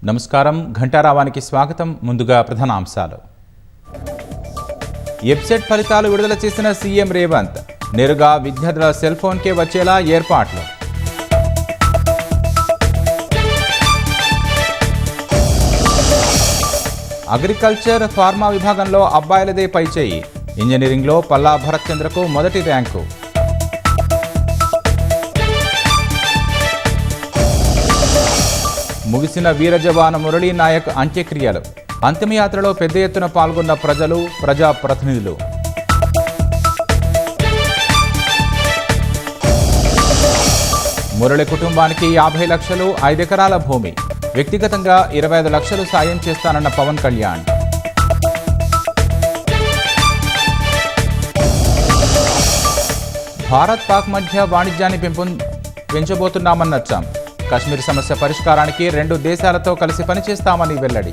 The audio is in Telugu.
నమస్కారం ఘంటారావానికి స్వాగతం. ముందుగా ప్రధానాంశాలు. ఎబ్సెట్ ఫలితాలు విడుదల చేసిన సీఎం రేవంత్ నేరుగా విద్యార్థుల సెల్ ఫోన్కే వచ్చేలా ఏర్పాట్లు. అగ్రికల్చర్ ఫార్మా విభాగంలో అబ్బాయిలదే పైచేయి. ఇంజనీరింగ్లో పల్లా భరత్ చంద్రకు మొదటి ర్యాంకు. ముగిసిన వీర జవాన్ మురళీ నాయక్ అంత్యక్రియలు. అంతిమయాత్రలో పెద్ద ఎత్తున పాల్గొన్న ప్రజలు, ప్రజాప్రతినిధులు. మురళి కుటుంబానికి 50 లక్షలు, 5 ఎకరాల భూమి. వ్యక్తిగతంగా 25 లక్షలు సాయం చేస్తానన్న పవన్ కళ్యాణ్. భారత్ పాక్ మధ్య వాణిజ్యాన్ని పెంచబోతున్నామన్న ట్రంప్. కశ్మీర్ సమస్య పరిష్కారానికి 2 దేశాలతో కలిసి పనిచేస్తామని వెల్లడి.